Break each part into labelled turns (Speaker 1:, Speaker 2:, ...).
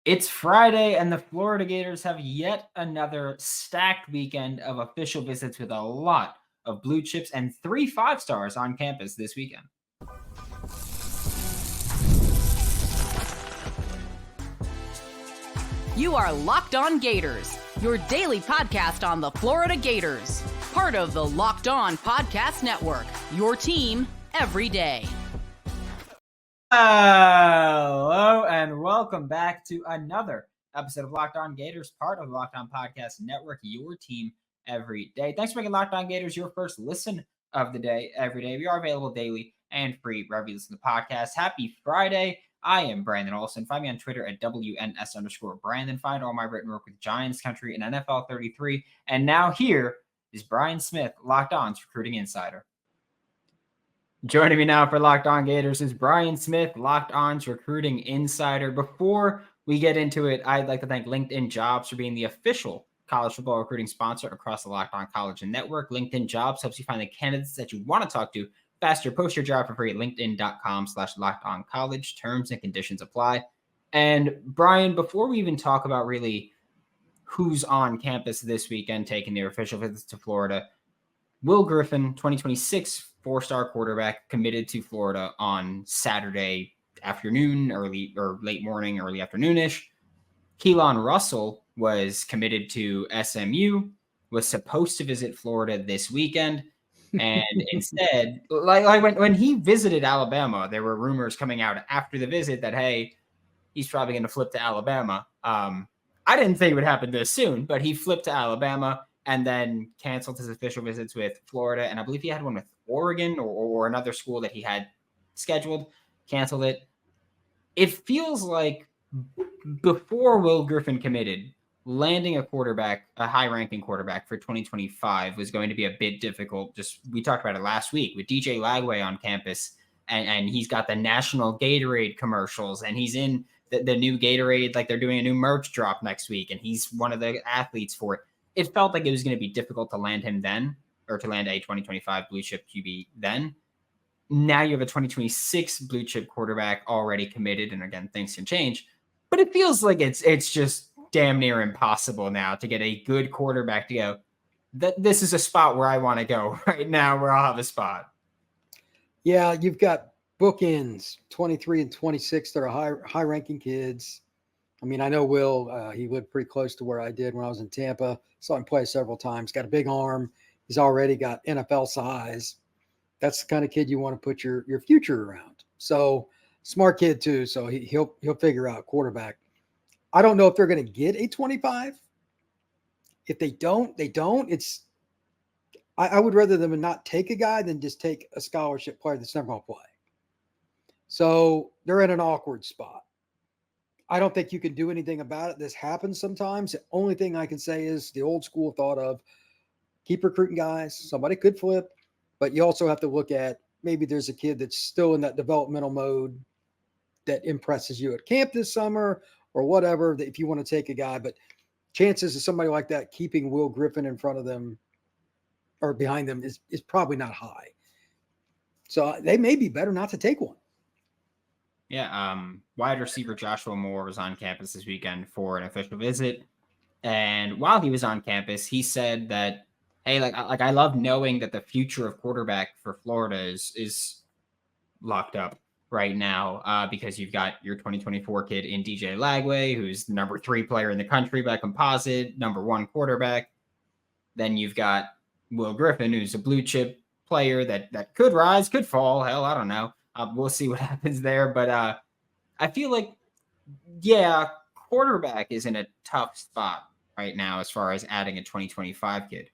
Speaker 1: It's Friday, and the Florida Gators have yet another stacked weekend of official visits with a lot of blue chips and 3 5-stars on campus this weekend.
Speaker 2: You are Locked On Gators, your daily podcast on the Florida Gators. Part of the Locked On Podcast Network, your team every day.
Speaker 1: Hello, and welcome back to another episode of Locked On Gators, part of the Locked On Podcast Network, your team every day. Thanks for making Locked On Gators your first listen of the day every day. We are available daily and free wherever you listen to the podcast. Happy Friday. I am Brandon Olsen. Find me on Twitter at WNS_Brandon. Find all my written work with Giants Country and NFL 33. And now here is Brian Smith, Locked On's Recruiting Insider. Joining me now for Locked On Gators is Brian Smith, Locked On's Recruiting Insider. Before we get into it, I'd like to thank LinkedIn Jobs for being the official college football recruiting sponsor across the Locked On College Network. LinkedIn Jobs helps you find the candidates that you want to talk to faster. Post your job for free at linkedin.com/lockedoncollege. Terms and conditions apply. And Brian, before we even talk about really who's on campus this weekend taking their official visits to Florida, Will Griffin, 2026 4-star quarterback, committed to Florida on Saturday afternoon, early or late morning, early afternoonish. Keelan Russell was committed to SMU, was supposed to visit Florida this weekend. And instead, like when he visited Alabama, there were rumors coming out after the visit that, hey, he's probably going to flip to Alabama. I didn't think it would happen this soon, but he flipped to Alabama and then canceled his official visits with Florida. And I believe he had one with Oregon or another school that he had scheduled, canceled it. It feels like before Will Griffin committed, landing a quarterback, a high-ranking quarterback for 2025 was going to be a bit difficult. We talked about it last week with DJ Lagway on campus, and he's got the national Gatorade commercials, and he's in the new Gatorade, like they're doing a new merch drop next week, and he's one of the athletes for it. It felt like it was going to be difficult to land him then, or to land a 2025 blue chip QB then. Now you have a 2026 blue chip quarterback already committed, and again, things can change, but it feels like it's just damn near impossible now to get a good quarterback to go, this is a spot where I want to go right now, where I'll have a spot.
Speaker 3: Yeah, you've got bookends, 23 and 26 that are high-ranking kids. I mean, I know Will, he lived pretty close to where I did when I was in Tampa. Saw him play several times. Got a big arm. He's already got NFL size. That's the kind of kid you want to put your future around. So smart kid too. So he'll figure out quarterback. I don't know if they're going to get a 25. If they don't, they don't. I would rather them not take a guy than just take a scholarship player that's never going to play. So they're in an awkward spot. I don't think you can do anything about it. This happens sometimes. The only thing I can say is the old school thought of keep recruiting guys. Somebody could flip, but you also have to look at maybe there's a kid that's still in that developmental mode that impresses you at camp this summer or whatever, that if you want to take a guy. But chances of somebody like that keeping Will Griffin in front of them or behind them is probably not high. So they may be better not to take one.
Speaker 1: Yeah, wide receiver Joshua Moore was on campus this weekend for an official visit. And while he was on campus, he said that, hey, I love knowing that the future of quarterback for Florida is locked up right now because you've got your 2024 kid in DJ Lagway, who's the number 3 player in the country by composite, number 1 quarterback. Then you've got Will Griffin, who's a blue chip player that could rise, could fall. Hell, I don't know. We'll see what happens there. But I feel like, yeah, quarterback is in a tough spot right now as far as adding a 2025 kid.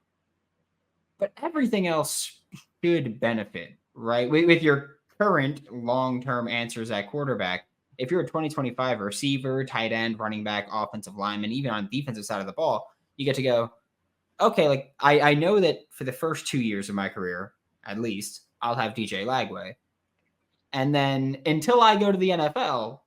Speaker 1: But everything else should benefit, right? With your current long-term answers at quarterback, if you're a 2025 receiver, tight end, running back, offensive lineman, even on the defensive side of the ball, you get to go, okay, like I know that for the first 2 years of my career, at least, I'll have DJ Lagway. And then until I go to the NFL,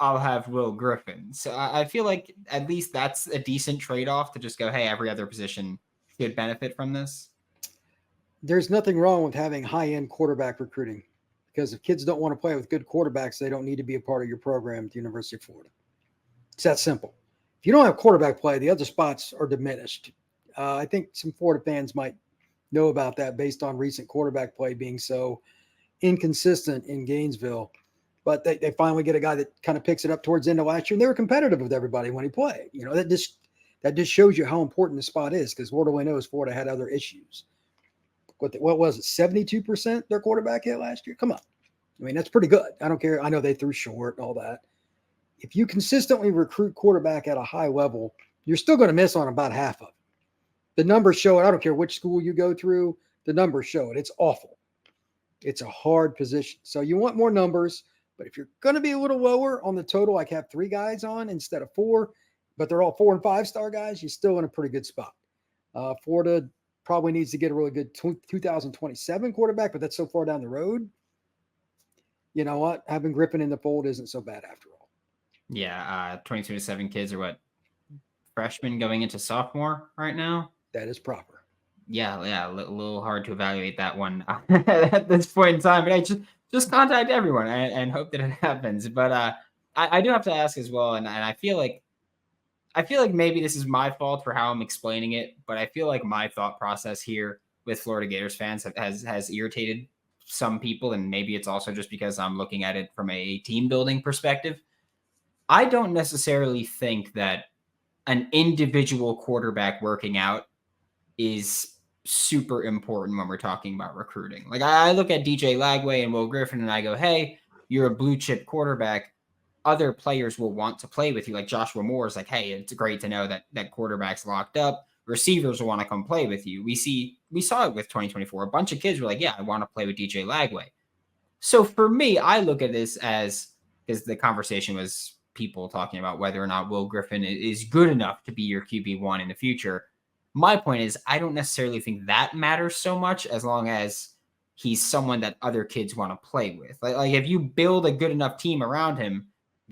Speaker 1: I'll have Will Griffin. So I feel like at least that's a decent trade-off to just go, hey, every other position should benefit from this.
Speaker 3: There's nothing wrong with having high-end quarterback recruiting, because if kids don't want to play with good quarterbacks, they don't need to be a part of your program at the University of Florida. It's that simple. If you don't have quarterback play, the other spots are diminished. I think some Florida fans might know about that based on recent quarterback play being so inconsistent in Gainesville. But they finally get a guy that kind of picks it up towards the end of last year, and they were competitive with everybody when he played. That just shows you how important the spot is, because Lord only knows Florida had other issues. What was it, 72% their quarterback hit last year? Come on. I mean, that's pretty good. I don't care. I know they threw short and all that. If you consistently recruit quarterback at a high level, you're still going to miss on about half of it. The numbers show it. I don't care which school you go through. The numbers show it. It's awful. It's a hard position. So you want more numbers, but if you're going to be a little lower on the total, like have 3 guys on instead of 4, but they're all 4 and 5-star guys, you're still in a pretty good spot. Florida probably needs to get a really good 2027 quarterback, but that's so far down the road. You know what? Having Griffin in the fold isn't so bad after all.
Speaker 1: Yeah, 2027 kids are what, freshmen going into sophomore right now?
Speaker 3: That is proper.
Speaker 1: Yeah, a little hard to evaluate that one at this point in time. But I just contact everyone and hope that it happens. But I do have to ask as well, and I feel like maybe this is my fault for how I'm explaining it, but I feel like my thought process here with Florida Gators fans has irritated some people, and maybe it's also just because I'm looking at it from a team building perspective. I don't necessarily think that an individual quarterback working out is super important when we're talking about recruiting. Like I look at DJ Lagway and Will Griffin and I go, hey, you're a blue chip quarterback. Other players will want to play with you. Like Joshua Moore is like, hey, it's great to know that quarterback's locked up. Receivers will want to come play with you. We saw it with 2024. A bunch of kids were like, yeah, I want to play with DJ Lagway. So for me, I look at this as the conversation was people talking about whether or not Will Griffin is good enough to be your QB1 in the future. My point is, I don't necessarily think that matters so much as long as he's someone that other kids want to play with. Like if you build a good enough team around him,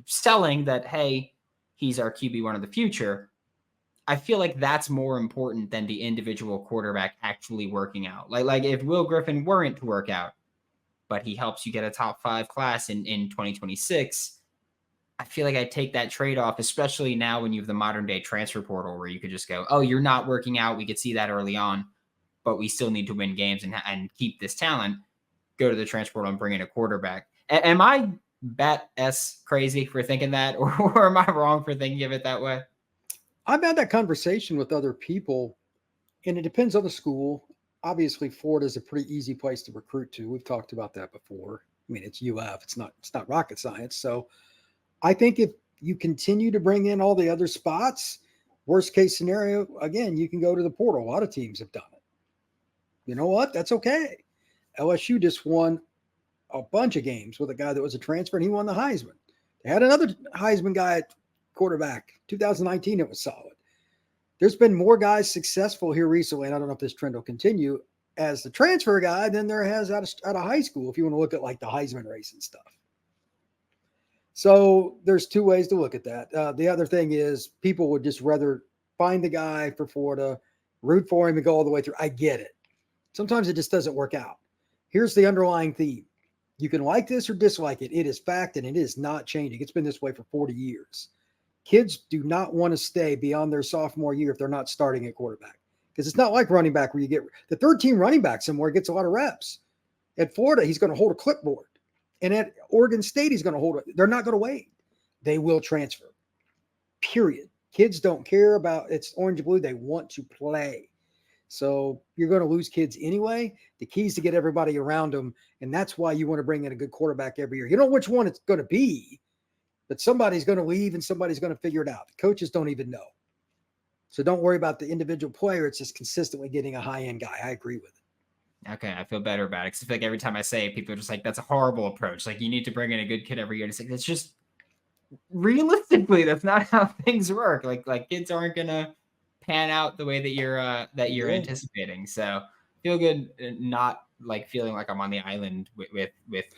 Speaker 1: selling that, hey, he's our QB1 of the future, I feel like that's more important than the individual quarterback actually working out. Like if Will Griffin weren't to work out, but he helps you get a top 5 class in 2026, I feel like I take that trade-off, especially now when you have the modern day transfer portal where you could just go, oh, you're not working out. We could see that early on, but we still need to win games and keep this talent. Go to the transfer portal and bring in a quarterback. Am I bat-s crazy for thinking that, or am I wrong for thinking of it that way?
Speaker 3: I've had that conversation with other people, and it depends on the school. Obviously, Florida is a pretty easy place to recruit to. We've talked about that before. I mean, it's UF. It's not rocket science. So I think if you continue to bring in all the other spots, worst case scenario, again, you can go to the portal. A lot of teams have done it. You know what? That's okay. LSU just won a bunch of games with a guy that was a transfer, and he won the Heisman. They had another Heisman guy at quarterback. 2019, it was solid. There's been more guys successful here recently, and I don't know if this trend will continue, as the transfer guy than there has out of high school, if you want to look at like the Heisman race and stuff. So there's 2 ways to look at that. The other thing is people would just rather find the guy for Florida, root for him, and go all the way through. I get it. Sometimes it just doesn't work out. Here's the underlying theme. You can like this or dislike it. It is fact, and it is not changing. It's been this way for 40 years. Kids do not want to stay beyond their sophomore year if they're not starting at quarterback, because it's not like running back where you get the third team running back somewhere gets a lot of reps. At Florida, he's going to hold a clipboard. And at Oregon State, he's going to hold it. They're not going to wait. They will transfer. Period. Kids don't care about it's orange and blue. They want to play. So you're going to lose kids anyway. The key is to get everybody around them. And that's why you want to bring in a good quarterback every year. You know which one it's going to be, but somebody's going to leave and somebody's going to figure it out. The coaches don't even know. So don't worry about the individual player. It's just consistently getting a high-end guy. I agree with it.
Speaker 1: Okay, I feel better about it. Because I feel like every time I say it, people are just like, that's a horrible approach. Like, you need to bring in a good kid every year. And it's like, it's just, realistically, that's not how things work. Like kids aren't going to pan out the way that you're anticipating. So feel good not like feeling like I'm on the island with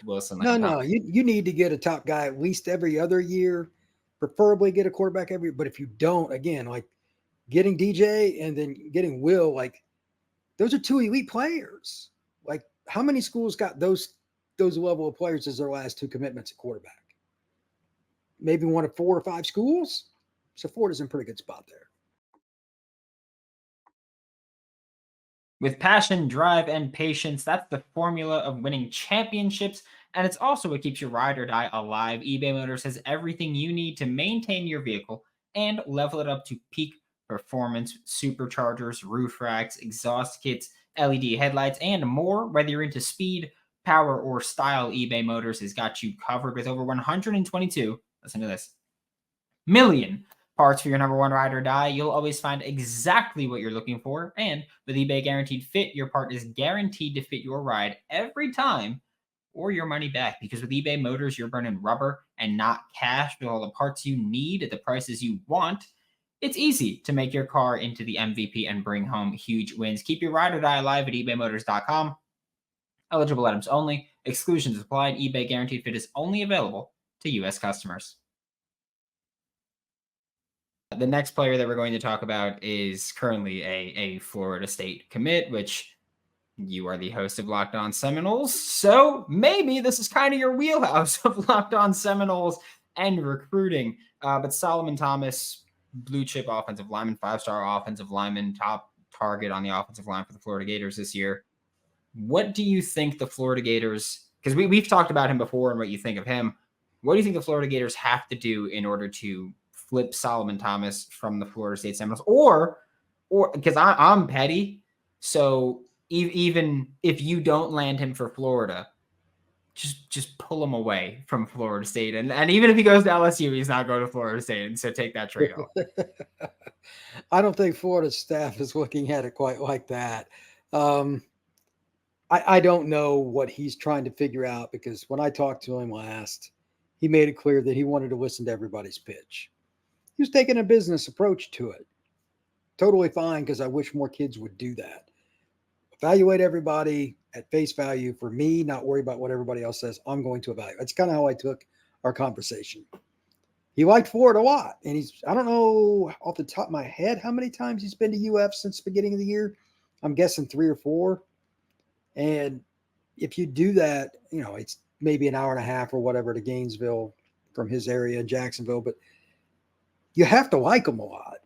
Speaker 1: Wilson. Like
Speaker 3: no, you need to get a top guy at least every other year, preferably get a quarterback every year. But if you don't, again, like getting DJ and then getting Will, like those are 2 elite players. Like how many schools got those level of players as their last 2 commitments at quarterback? Maybe one of 4 or 5 schools. So Florida's in a pretty good spot there.
Speaker 1: With passion, drive, and patience, that's the formula of winning championships. And it's also what keeps your ride or die alive. eBay Motors has everything you need to maintain your vehicle and level it up to peak performance: superchargers, roof racks, exhaust kits, LED headlights, and more. Whether you're into speed, power, or style, eBay Motors has got you covered with over 122, listen to this, million parts for your number one ride or die. You'll always find exactly what you're looking for. And with eBay Guaranteed Fit, your part is guaranteed to fit your ride every time or your money back. Because with eBay Motors, you're burning rubber and not cash. With all the parts you need at the prices you want, it's easy to make your car into the MVP and bring home huge wins. Keep your ride or die alive at ebaymotors.com. Eligible items only. Exclusions applied. eBay Guaranteed Fit is only available to U.S. customers. The next player that we're going to talk about is currently a Florida State commit, which you are the host of Locked On Seminoles. So maybe this is kind of your wheelhouse of Locked On Seminoles and recruiting. But Solomon Thomas, blue chip offensive lineman, 5-star offensive lineman, top target on the offensive line for the Florida Gators this year. What do you think the Florida Gators, because we've talked about him before and what you think of him, what do you think the Florida Gators have to do in order to flip Solomon Thomas from the Florida State Seminoles? Or because I'm petty, so even if you don't land him for Florida, just pull him away from Florida State. And even if he goes to LSU, he's not going to Florida State. And so take that trade off.
Speaker 3: I don't think Florida staff is looking at it quite like that. I don't know what he's trying to figure out, because when I talked to him last, he made it clear that he wanted to listen to everybody's pitch. He was taking a business approach to it. Totally fine, because I wish more kids would do that. Evaluate everybody at face value. For me, not worry about what everybody else says. I'm going to evaluate. That's kind of how I took our conversation. He liked Florida a lot. And I don't know off the top of my head how many times he's been to UF since the beginning of the year. I'm guessing 3 or 4. And if you do that, it's maybe an hour and a half or whatever to Gainesville from his area in Jacksonville, but you have to like him a lot.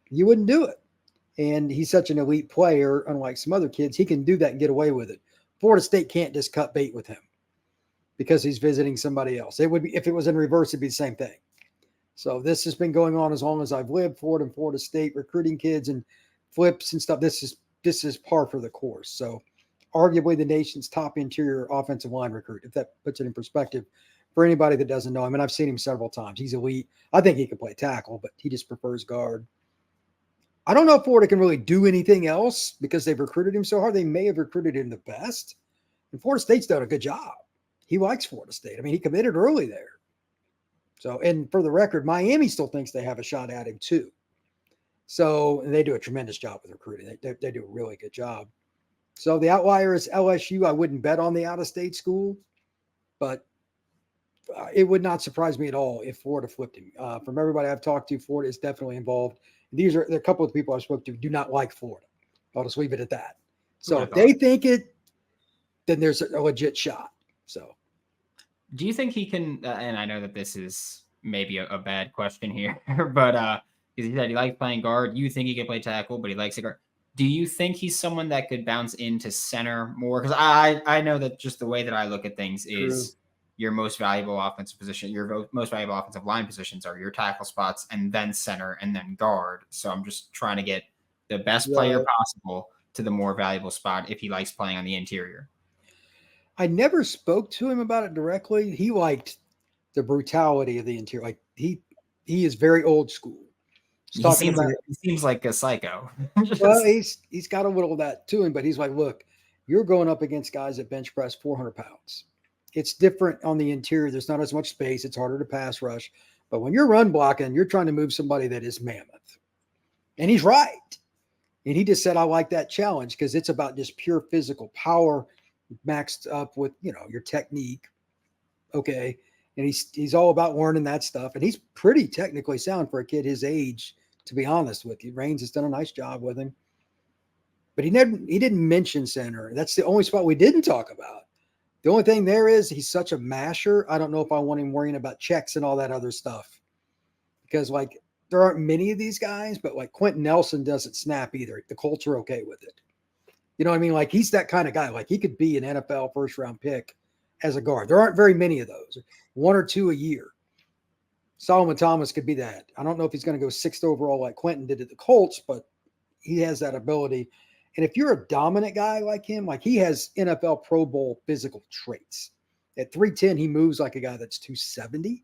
Speaker 3: You wouldn't do it. And he's such an elite player, unlike some other kids, he can do that and get away with it. Florida State can't just cut bait with him because he's visiting somebody else. It would be, if it was in reverse, it'd be the same thing. So this has been going on as long as I've lived. Florida and Florida State recruiting kids and flips and stuff. This is par for the course. So arguably the nation's top interior offensive line recruit, if that puts it in perspective for anybody that doesn't know him. And I've seen him several times. He's elite. I think he can play tackle, but he just prefers guard. I don't know if Florida can really do anything else because they've recruited him so hard. They may have recruited him the best. And Florida State's done a good job. He likes Florida State. I mean, he committed early there. So, and for the record, Miami still thinks they have a shot at him too. So they do a tremendous job with recruiting. They do a really good job. So the outlier is LSU. I wouldn't bet on the out-of-state school, but it would not surprise me at all if Florida flipped him. From everybody I've talked to, Florida is definitely involved. These are a couple of the people I spoke to do not like Florida. I'll just leave it at that. So if they think it, then there's a legit shot. So
Speaker 1: do you think he can, and I know that this is maybe a bad question here, but because he said he likes playing guard, you think he can play tackle, but he likes to guard. Do you think he's someone that could bounce into center more? Because I know that just the way that I look at things is your most valuable offensive position, your most valuable offensive line positions are your tackle spots and then center and then guard. So I'm just trying to get the best player possible to the more valuable spot if he likes playing on the interior.
Speaker 3: I never spoke to him about it directly. He liked the brutality of the interior. Like he is very old school.
Speaker 1: He seems like a psycho.
Speaker 3: Well, he's got a little of that to him, but he's like, look, you're going up against guys that bench press 400 pounds. It's different on the interior. There's not as much space. It's harder to pass rush. But when you're run blocking, you're trying to move somebody that is mammoth. And he's right. And he just said, I like that challenge because it's about just pure physical power maxed up with, your technique. Okay. And he's all about learning that stuff. And he's pretty technically sound for a kid his age, to be honest with you. Raines has done a nice job with him. But he didn't mention center. That's the only spot we didn't talk about. The only thing there is he's such a masher. I don't know if I want him worrying about checks and all that other stuff. Because, like, there aren't many of these guys, but like Quentin Nelson doesn't snap either. The Colts are okay with it. You know what I mean? Like he's that kind of guy. Like he could be an NFL first round pick as a guard. There aren't very many of those, 1 or 2 a year. Solomon Thomas could be that. I don't know if he's going to go 6th overall like Quentin did at the Colts, but he has that ability. And if you're a dominant guy like him, like he has NFL Pro Bowl physical traits. At 310, he moves like a guy that's 270.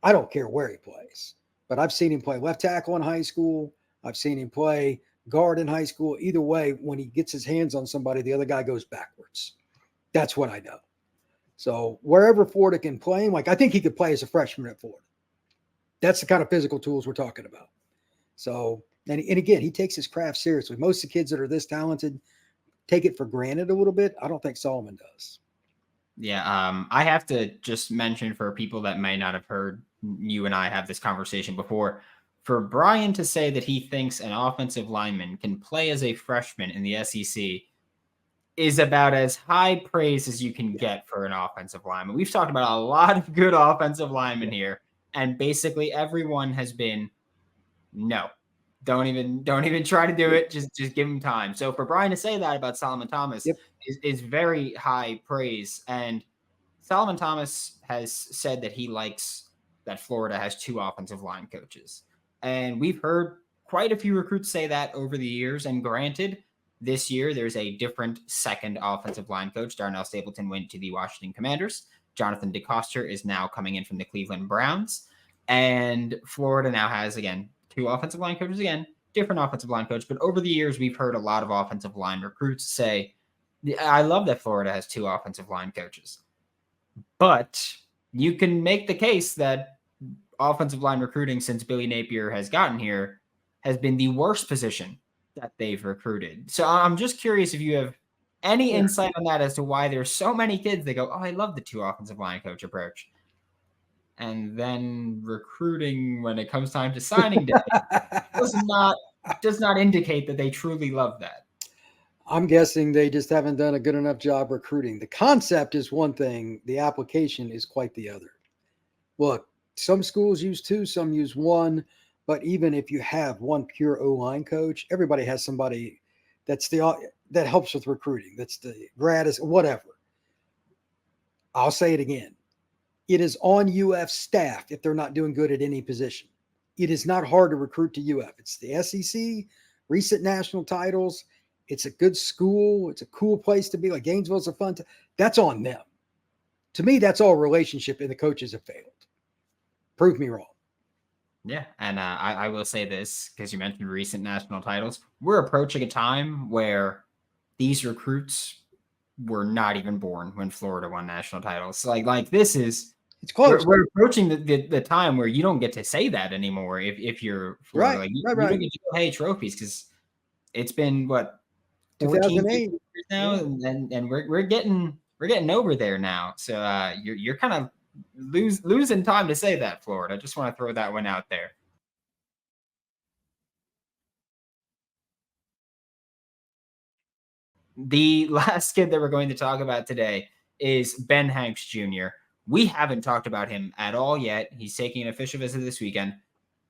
Speaker 3: I don't care where he plays, but I've seen him play left tackle in high school. I've seen him play guard in high school. Either way, when he gets his hands on somebody, the other guy goes backwards. That's what I know. So wherever Florida can play him, like I think he could play as a freshman at Florida. That's the kind of physical tools we're talking about. So, and again, he takes his craft seriously. Most of the kids that are this talented take it for granted a little bit. I don't think Solomon does.
Speaker 1: Yeah, I have to just mention for people that may not have heard you and I have this conversation before, for Brian to say that he thinks an offensive lineman can play as a freshman in the SEC is about as high praise as you can get for an offensive lineman. We've talked about a lot of good offensive linemen here, and basically everyone has been, no, don't even try to do it. Just give him time. So for Brian to say that about Solomon Thomas is very high praise. And Solomon Thomas has said that he likes that Florida has 2 offensive line coaches. And we've heard quite a few recruits say that over the years. And granted, this year there's a different second offensive line coach. Darnell Stapleton went to the Washington Commanders. Jonathan DeCoster is now coming in from the Cleveland Browns. And Florida now has, again, 2 offensive line coaches, again, different offensive line coach. But over the years, we've heard a lot of offensive line recruits say, I love that Florida has 2 offensive line coaches. But you can make the case that offensive line recruiting since Billy Napier has gotten here has been the worst position that they've recruited. So I'm just curious if you have any insight on that as to why there's so many kids that go, oh, I love the 2 offensive line coach approach. And then recruiting when it comes time to signing day does not indicate that they truly love that.
Speaker 3: I'm guessing they just haven't done a good enough job recruiting. The concept is one thing. The application is quite the other. Look, some schools use 2, some use 1. But even if you have 1 pure O-line coach, everybody has somebody that helps with recruiting. That's the gratis, whatever. I'll say it again. It is on UF staff if they're not doing good at any position. It is not hard to recruit to UF. It's the SEC, recent national titles. It's a good school. It's a cool place to be. Like Gainesville's a fun time. That's on them. To me, that's all relationship, and the coaches have failed. Prove me wrong.
Speaker 1: Yeah, and I will say this, because you mentioned recent national titles. We're approaching a time where these recruits were not even born when Florida won national titles. So like this is...
Speaker 3: It's close.
Speaker 1: We're approaching the time where you don't get to say that anymore if you're Florida.
Speaker 3: Right,
Speaker 1: you
Speaker 3: right.
Speaker 1: don't get to go, hey, trophies, because it's been, what,
Speaker 3: 2008
Speaker 1: years now, and we're getting over there now. So you're kind of losing time to say that, Florida. I just want to throw that one out there. The last kid that we're going to talk about today is Ben Hanks Jr. We haven't talked about him at all yet. He's taking an official visit this weekend.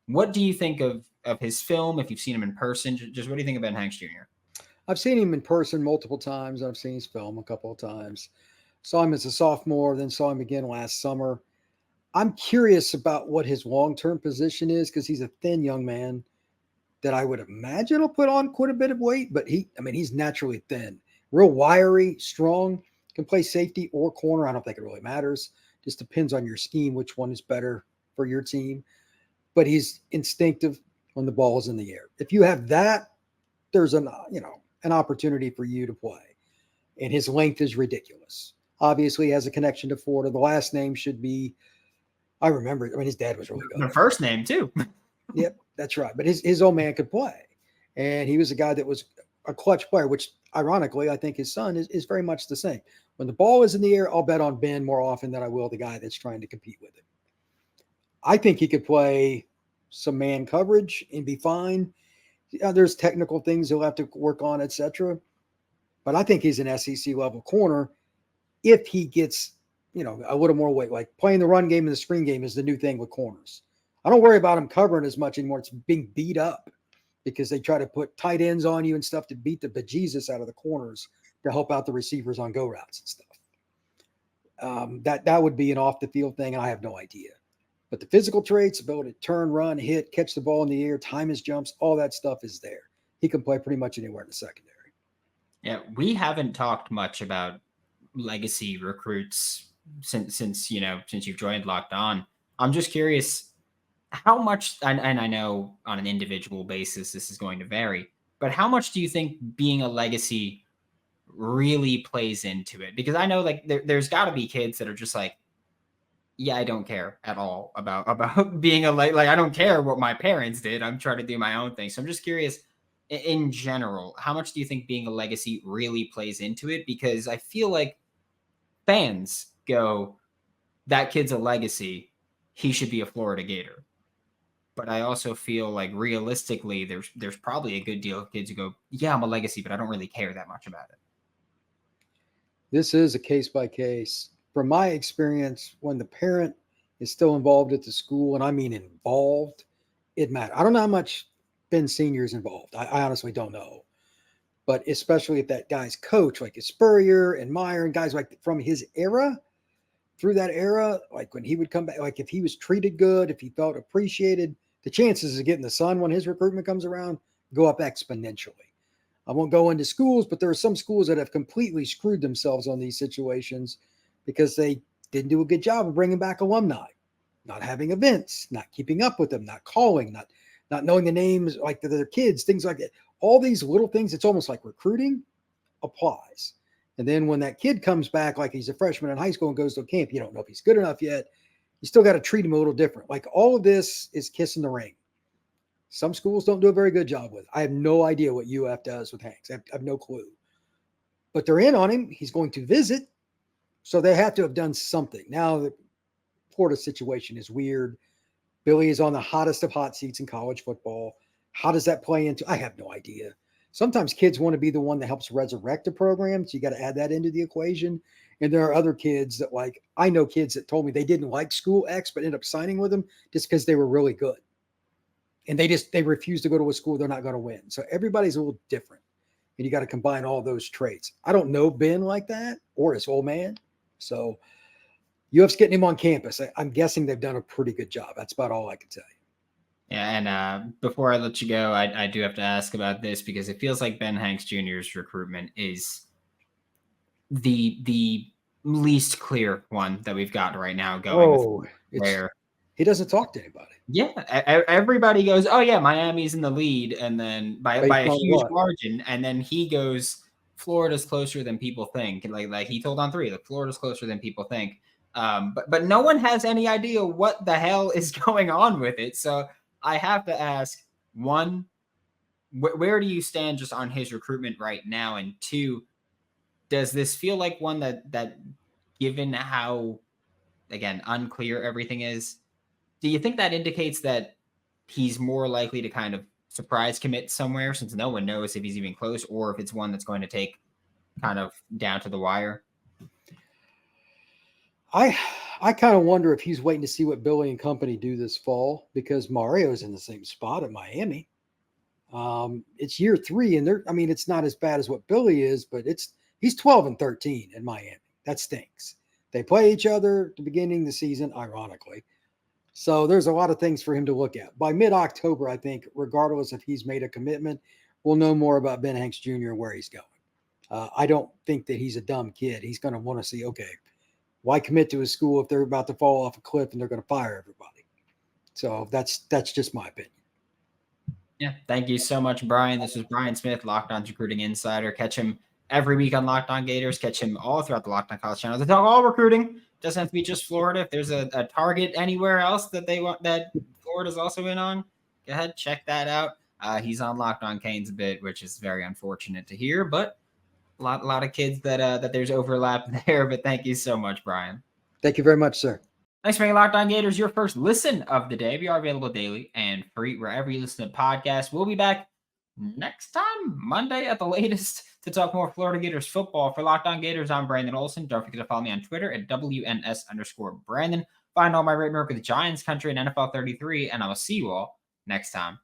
Speaker 1: What do you think of his film? If you've seen him in person, just what do you think of Ben Hanks Jr.?
Speaker 3: I've seen him in person multiple times. I've seen his film a couple of times. Saw him as a sophomore, then saw him again last summer. I'm curious about what his long-term position is because he's a thin young man that I would imagine will put on quite a bit of weight, but he's naturally thin, real wiry, strong, can play safety or corner. I don't think it really matters. Just depends on your scheme, which one is better for your team. But he's instinctive when the ball is in the air. If you have that, there's an opportunity for you to play. And his length is ridiculous. Obviously, he has a connection to Florida. The last name should be, I remember, his dad was really good.
Speaker 1: The first name, too.
Speaker 3: Yep, that's right. But his old man could play. And he was a guy that was a clutch player, which ironically, I think his son is very much the same. When the ball is in the air, I'll bet on Ben more often than I will the guy that's trying to compete with him. I think he could play some man coverage and be fine. There's technical things he'll have to work on, etc. But I think he's an SEC level corner if he gets, a little more weight. Like playing the run game and the screen game is the new thing with corners. I don't worry about him covering as much anymore. It's being beat up because they try to put tight ends on you and stuff to beat the bejesus out of the corners to help out the receivers on go routes and stuff. That would be an off the field thing, and I have no idea. But the physical traits, ability to turn, run, hit, catch the ball in the air, time his jumps, all that stuff is there. He can play pretty much anywhere in the secondary.
Speaker 1: Yeah, we haven't talked much about legacy recruits since you've joined Locked On. I'm just curious how much, and I know on an individual basis this is going to vary, but how much do you think being a legacy really plays into it? Because I know like there's got to be kids that are just like, yeah, I don't care at all about being like I don't care what my parents did. I'm trying to do my own thing. So I'm just curious, in general, how much do you think being a legacy really plays into it? Because I feel like fans go, that kid's a legacy, he should be a Florida Gator. But I also feel like realistically, there's probably a good deal of kids who go, yeah, I'm a legacy, but I don't really care that much about it.
Speaker 3: This is a case by case. From my experience, when the parent is still involved at the school, and I mean involved, it matters. I don't know how much Ben Sr. is involved. I honestly don't know. But especially if that guy's coach, like Spurrier and Meyer and guys like from his era, through that era, like when he would come back, like if he was treated good, if he felt appreciated, the chances of getting the sun when his recruitment comes around go up exponentially. I won't go into schools, but there are some schools that have completely screwed themselves on these situations because they didn't do a good job of bringing back alumni, not having events, not keeping up with them, not calling, not knowing the names like their kids, things like that. All these little things, it's almost like recruiting applies. And then when that kid comes back, like he's a freshman in high school and goes to camp, you don't know if he's good enough yet. You still got to treat him a little different. Like all of this is kissing the ring. Some schools don't do a very good job with it. I have no idea what UF does with Hanks. I have no clue. But they're in on him. He's going to visit. So they have to have done something. Now the Florida situation is weird. Billy is on the hottest of hot seats in college football. How does that play into? I have no idea. Sometimes kids want to be the one that helps resurrect a program. So you got to add that into the equation. And there are other kids that like, I know kids that told me they didn't like school X, but ended up signing with them just because they were really good. And they refuse to go to a school they're not going to win. So everybody's a little different. And you got to combine all those traits. I don't know Ben like that or his old man. So UF's getting him on campus. I'm guessing they've done a pretty good job. That's about all I can tell you.
Speaker 1: Yeah, and before I let you go, I do have to ask about this because it feels like Ben Hanks Jr.'s recruitment is the least clear one that we've got right now going. Where
Speaker 3: he doesn't talk to anybody.
Speaker 1: Yeah, everybody goes, oh yeah, Miami's in the lead, and then by a huge margin, and then he goes, Florida's closer than people think. Like he told on 3, like Florida's closer than people think. But no one has any idea what the hell is going on with it. So I have to ask, 1, where do you stand just on his recruitment right now? And 2, does this feel like one that given how, again, unclear everything is, do you think that indicates that he's more likely to kind of surprise commit somewhere since no one knows if he's even close or if it's one that's going to take kind of down to the wire?
Speaker 3: I kind of wonder if he's waiting to see what Billy and company do this fall because Mario's in the same spot at Miami. It's year 3 and it's not as bad as what Billy is, but he's 12-13 in Miami. That stinks. They play each other at the beginning of the season, ironically. So there's a lot of things for him to look at. By mid-October, I think, regardless if he's made a commitment, we'll know more about Ben Hanks Jr. and where he's going. I don't think that he's a dumb kid. He's going to want to see, okay, why commit to a school if they're about to fall off a cliff and they're going to fire everybody? So that's just my opinion.
Speaker 1: Yeah. Thank you so much, Brian. This was Brian Smith, Locked On's recruiting insider. Catch him every week on Locked On Gators. Catch him all throughout the Locked On College channel. They talk all recruiting. Doesn't have to be just Florida. If there's a target anywhere else that they want that Florida's also in on, go ahead, check that out. He's on Locked On Canes a bit, which is very unfortunate to hear, but a lot of kids that there's overlap there. But thank you so much, Brian.
Speaker 3: Thank you very much, sir.
Speaker 1: Thanks for making Locked On Gators your first listen of the day. We are available daily and free wherever you listen to podcasts. We'll be back next time, Monday at the latest, to talk more Florida Gators football. For Locked On Gators, I'm Brandon Olsen. Don't forget to follow me on Twitter at WNS_Brandon. Find all my written work with Giants Country and NFL 33, and I will see you all next time.